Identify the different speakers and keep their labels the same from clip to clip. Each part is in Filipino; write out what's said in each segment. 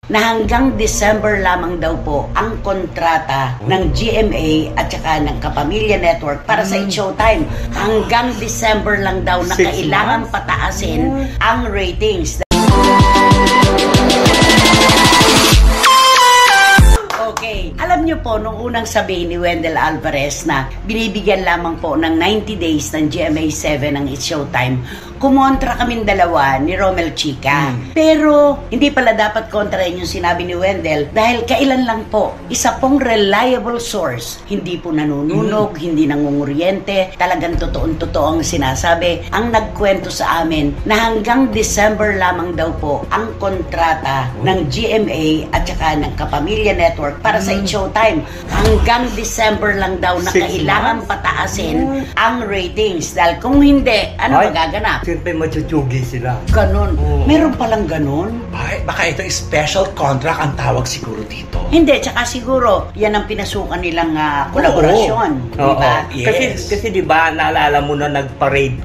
Speaker 1: na hanggang December lamang daw po ang kontrata ng GMA at saka ng Kapamilya Network para sa It's Showtime. Hanggang December lang daw na kailangan pataasin ang ratings. Okay. Alam niyo po, nung unang sabihin ni Wendell Alvarez na binibigyan lamang po ng 90 days ng GMA7 ang It's Showtime, kumontra kaming dalawa ni Romel Chica. Pero hindi pala dapat kontrahin yung sinabi ni Wendell dahil kailan lang po, isa pong reliable source, hindi po nanununog, hindi nangunguryente, talagang totoong-totoo ang sinasabi, ang nagkwento sa amin na hanggang December lamang daw po ang kontrata ng GMA at saka ng Kapamilya Network para sa It's Showtime. Hanggang December lang daw na kailangan pataasin ang ratings dahil kung hindi, ano magaganap?
Speaker 2: Siyempre machuchugi sila.
Speaker 1: Ganon. Meron palang ganon?
Speaker 3: Ay, baka ito special contract ang tawag siguro dito.
Speaker 1: Hindi, tsaka siguro yan ang pinasukan nilang kolaborasyon. Diba?
Speaker 3: Yes.
Speaker 2: Kasi di ba naalala mo na nagparade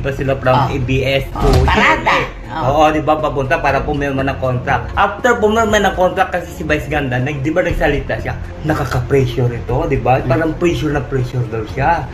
Speaker 2: pa sila from ABS to
Speaker 1: Parada.
Speaker 2: Oo, di ba, papunta para pumirma ng contract. After pumirma ng contract kasi si Vice Ganda, di ba nagsalita siya, nakaka-pressure ito, di ba? Parang pressure daw siya.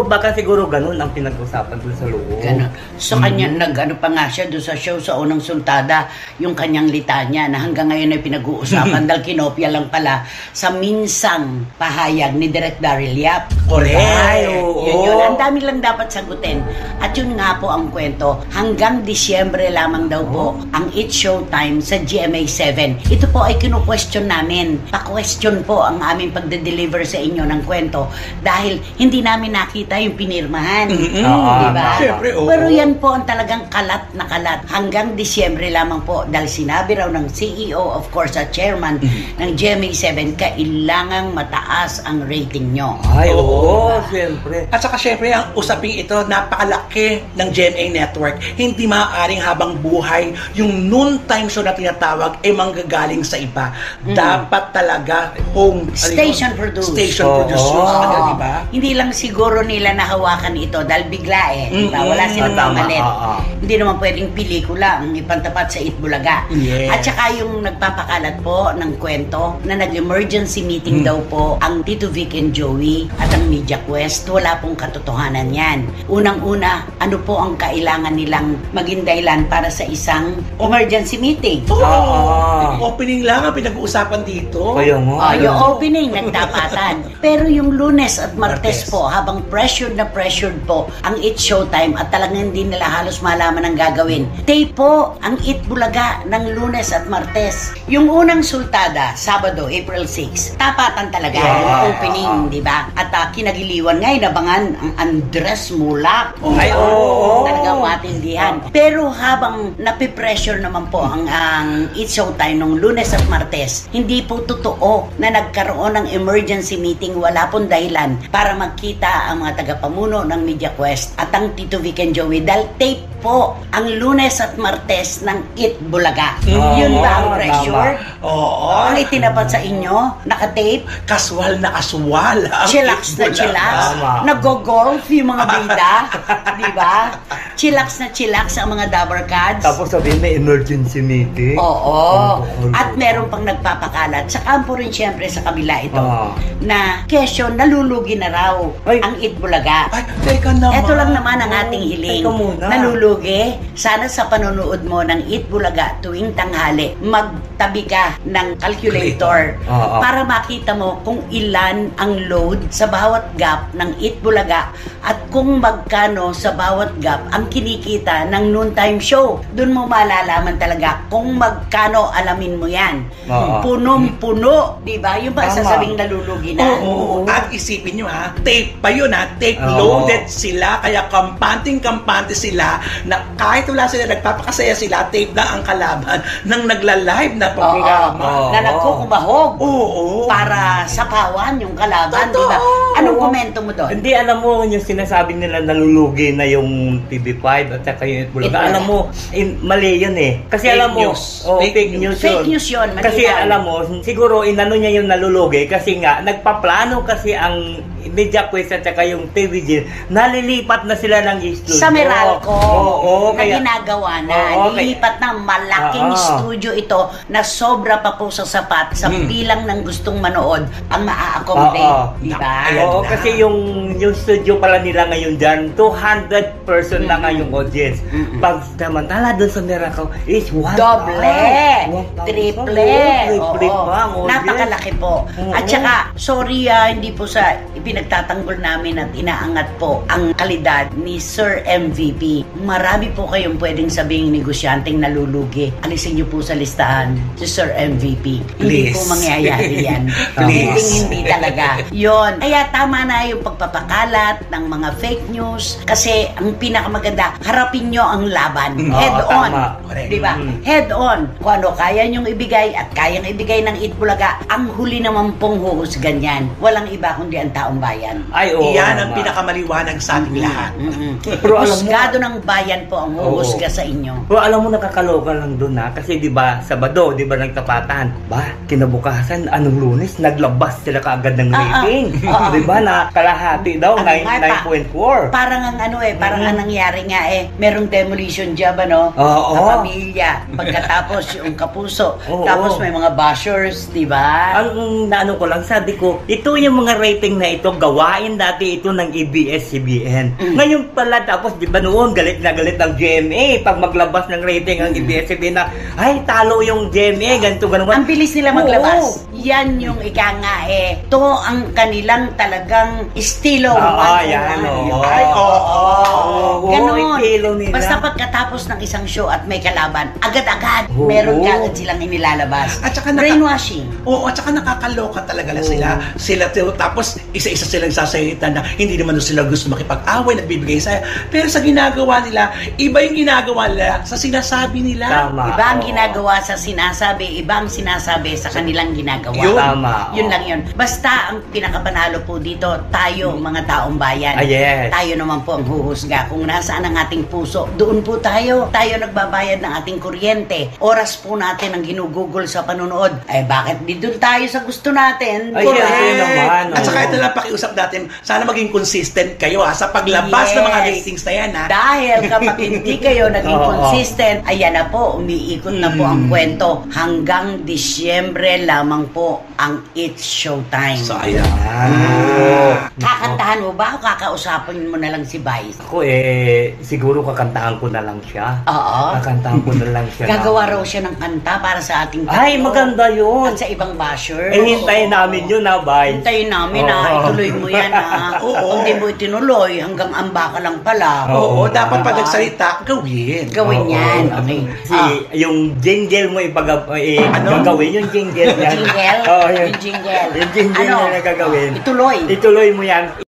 Speaker 2: Baka siguro ganun ang pinag-usapan doon sa loob.
Speaker 1: Ganun. So kanya, nag-ano pa nga siya doon sa show sa unang sultada, yung kanyang litanya na hanggang ngayon ay pinag-uusapan dahil kinopya lang pala sa minsang pahayag ni Direk Daryl Yap.
Speaker 3: Correct.
Speaker 1: Yun. Ang dami lang dapat sagutin. At yun nga po ang kwento, hanggang Disyembre lamang daw po ang It's Showtime sa GMA7. Ito po ay kinu-question namin. Pa-question po ang aming pagde-deliver sa inyo ng kwento dahil hindi namin nakita yung pinirmahan. Diba?
Speaker 3: Siyempre,
Speaker 1: Pero yan po ang talagang kalat na kalat. Hanggang Disyembre lamang po dahil sinabi raw ng CEO, of course, at chairman ng GMA7, kailangang mataas ang rating nyo.
Speaker 2: Ay, oo, siyempre.
Speaker 3: At saka siyempre, ang usaping ito, napakalaki ng GMA Network. Hindi maaaring habang buhay, yung noontime show na tinatawag ay manggagaling sa iba. Dapat talaga home
Speaker 1: Station produce.
Speaker 3: Station produce yun sa kanila, di ba?
Speaker 1: Hindi lang siguro nila nahawakan ito dahil bigla diba? Wala silang pamalit. Hindi naman pwedeng pelikula ang ipantapat sa Itbulaga.
Speaker 3: Yes.
Speaker 1: At saka yung nagpapakalat po ng kwento na nag-emergency meeting daw po ang Tito Vic and Joey at ang Media Quest. Wala pong katotohanan yan. Unang-una, ano po ang kailangan nilang maging dahilan para sa isang emergency meeting?
Speaker 3: Opening lang ang pinag-uusapan dito.
Speaker 2: Kaya nga.
Speaker 1: Yung opening, nagtapatan. Pero yung Lunes at Martes po, habang pressured po ang It's Showtime at talagang hindi nila halos malaman ang gagawin. Tape po ang Itbulaga ng Lunes at Martes. Yung unang sultada, Sabado, April 6, tapatan talaga yung opening, di ba? At kinagiliwan nga, inabangan ang Andres Mulak. Talagang matindihan. Pero habang napipressure naman po ang It's Showtime nung Lunes at Martes, hindi po totoo na nagkaroon ng emergency meeting, wala pong dahilan para magkita ang mga tagapamuno ng Media Quest at ang Tito Vic and Joey dahil tape po ang Lunes at Martes ng Itbulaga. Yun ba ang pressure? Ang itinapat sa inyo? Naka-tape?
Speaker 3: Kaswal na kaswal.
Speaker 1: Chillax na chillax. Nag-golf yung mga bida. Di ba? Chillax na chillax ang mga Dabber Cats.
Speaker 2: Tapos sabihin may emergency meeting.
Speaker 1: At meron pang nagpapakalat. Sa kampo rin siyempre sa kabila ito na kesyo nalulugi na raw ang Itbulaga.
Speaker 3: Ay, teka naman.
Speaker 1: Ito lang naman ang ating hiling. Nalulugi. Sana sa panonood mo ng Itbulaga tuwing tanghali, magtabi ka ng calculator para makita mo kung ilan ang load sa bawat gap ng Itbulaga at kung magkano sa bawat gap ang kinikita ng noontime show. Doon mo malalaman talaga kung magkano, alamin mo yan. Punong-puno, di ba? Yung ba sasabing nalulugi na?
Speaker 3: At isipin nyo tape pa yun tape loaded sila, kaya kampante sila na kahit wala sila, nagpapakasaya sila, tape na ang kalaban ng nagla-live na programa.
Speaker 1: Na nagkukumahog para sapawan yung kalaban, di ba? Anong komento mo doon?
Speaker 2: Hindi, alam mo, yung sinasabi nila nalulugi na yung TV5 at saka yung Itbulaga. Alam mo, mali yun Kasi
Speaker 3: fake
Speaker 2: alam mo,
Speaker 3: fake news.
Speaker 1: Fake news yun.
Speaker 2: Kasi alam mo, siguro inano niya yung nalulugi kasi nga, nagpaplano kasi ang Media Quest at saka yung TVG, nalilipat na sila ng studio.
Speaker 1: Sa Meralco,
Speaker 2: Oo,
Speaker 1: na ginagawa na.
Speaker 2: Oo,
Speaker 1: Lilipat ng malaking studio ito na sobra pa po sa sapat sa bilang ng gustong manood ang maa-accommodate. Di ba?
Speaker 3: Ayan
Speaker 2: Oo,
Speaker 3: na.
Speaker 2: kasi yung studio pala nila ngayon dyan, 200 person na nga yung audience. Pag samantala doon sa Meralco is 1,000.
Speaker 1: Doble,
Speaker 2: 1,000.
Speaker 1: triple,
Speaker 2: Triple
Speaker 1: oo.
Speaker 2: pa ang audience.
Speaker 1: Napakalaki po. At saka, sorry hindi po sa ipinagtatanggol namin at inaangat po ang kalidad ni Sir MVP. Marami po kayong pwedeng sabing negosyanteng nalulugi. Alisin niyo po sa listahan si Sir MVP. Hindi
Speaker 3: Please.
Speaker 1: po mangyayari yan.
Speaker 3: Please.
Speaker 1: Hindi talaga. Yon. Kaya tama na yung pagpapakalat ng mga fake news kasi ang pinakamaganda, harapin nyo ang laban. Head on.
Speaker 2: Tama.
Speaker 3: Correct.
Speaker 1: Di ba? Head on. Kung ano kaya nyong ibigay at kayang ibigay ng Itbulaga, ang huli naman pong huhusgan yan. Walang iba kundi ang taong bayan.
Speaker 2: Ay, oo.
Speaker 3: Iyan ang
Speaker 2: tama.
Speaker 3: pinakamaliwanag sa ating lahat.
Speaker 2: Pero alam mo-
Speaker 1: Husgado ng bayan po ang huhusga
Speaker 2: Oo.
Speaker 1: sa inyo.
Speaker 2: Pero alam mo, nakakaloka lang doon kasi di ba Sabado, di ba nagtapatan? Ba, kinabukasan, anong Lunes, naglabas sila kaagad ng rating. Di ba na kalahati daw,
Speaker 1: Ano nga pa?
Speaker 2: 9.4.
Speaker 1: Parang ang parang ang nangyari nga merong demolition job
Speaker 2: Oo.
Speaker 1: sa pamilya. Pagkatapos yung kapuso.
Speaker 2: Oo.
Speaker 1: Tapos may mga bashers, di ba?
Speaker 2: Ang naano ko lang, sabi ko, ito yung mga rating na ito, gawain dati ito ng ABS-CBN. Ngayon pala, tapos di ba noon, galit na galit ang GMA pag maglabas ng rating ang ABS-CBN na, ay, talo yung GMA, ganito, ganun.
Speaker 1: Ang bilis nila maglabas.
Speaker 2: Oo.
Speaker 1: Yan yung ika nga ito ang kanilang talagang estilo.
Speaker 2: Yan, oo.
Speaker 3: Ay, oo.
Speaker 2: Oo,
Speaker 1: Ganon.
Speaker 2: estilo nila.
Speaker 1: Basta pagkatapos ng isang show at may kalaban, agad-agad,
Speaker 2: Oo.
Speaker 1: meron kagad silang inilalabas.
Speaker 3: At saka
Speaker 1: brainwashing.
Speaker 3: Oo, at saka nakakaloka talaga na sila. Tapos isa-isa silang sasayitan na hindi naman sila gusto makipag-away, nagbibigay saya. Pero sa ginagawa nila, iba yung ginagawa nila sa sinasabi nila.
Speaker 2: Tama.
Speaker 1: Iba ang
Speaker 2: Oo.
Speaker 1: ginagawa sa sinasabi, iba ang sinasabi sa kanilang ginagawa.
Speaker 3: Yun.
Speaker 2: Tama.
Speaker 1: Yun
Speaker 2: oo.
Speaker 1: lang yun. Basta ang pinakapanalo po dito, tayo mga taong bayan.
Speaker 2: Yes.
Speaker 1: Tayo naman po ang huhusga. Kung nasaan ang ating puso, doon po tayo. Tayo nagbabayad ng ating kuryente. Oras po natin ang ginugugol sa panunood. Eh bakit di doon tayo sa gusto natin?
Speaker 2: Ay,
Speaker 1: Correct.
Speaker 2: yes, yun naman.
Speaker 3: At saka
Speaker 2: Oo.
Speaker 3: ito lang pakiusap natin, sana maging consistent kayo sa paglabas ng mga
Speaker 1: Yes.
Speaker 3: ratings na yan
Speaker 1: Dahil kapag hindi kayo naging
Speaker 2: Oo.
Speaker 1: consistent, ayan na po, umiikot na po ang kwento. Hanggang Disyembre lamang po ang It's Showtime.
Speaker 3: So ayan.
Speaker 1: Kakantahan mo ba o kakausapin mo na lang si Vice?
Speaker 2: Ako siguro kakantahan ko na lang siya.
Speaker 1: Oo.
Speaker 2: Kakantahan ko na lang siya.
Speaker 1: Gagawa raw siya ng kanta para sa ating
Speaker 2: Ay, maganda yun.
Speaker 1: At sa ibang basher.
Speaker 2: Hintayin namin yun Bay.
Speaker 1: Hintayin namin
Speaker 2: Oo.
Speaker 1: ituloy mo yan
Speaker 3: Oo.
Speaker 1: Kung di mo itinuloy, hanggang amba ka lang pala.
Speaker 3: Oo, dapat pag
Speaker 1: Diba?
Speaker 3: nagsalita, gawin.
Speaker 1: Gawin
Speaker 2: Oo.
Speaker 1: yan, okay.
Speaker 2: Yung jingle mo gagawin yung jingle yan.
Speaker 1: Jingle?
Speaker 2: Oo, yun.
Speaker 1: Yung jingle.
Speaker 2: Yung jingle
Speaker 1: Ano?
Speaker 2: na gagawin.
Speaker 1: Ituloy.
Speaker 2: Ituloy mo yan.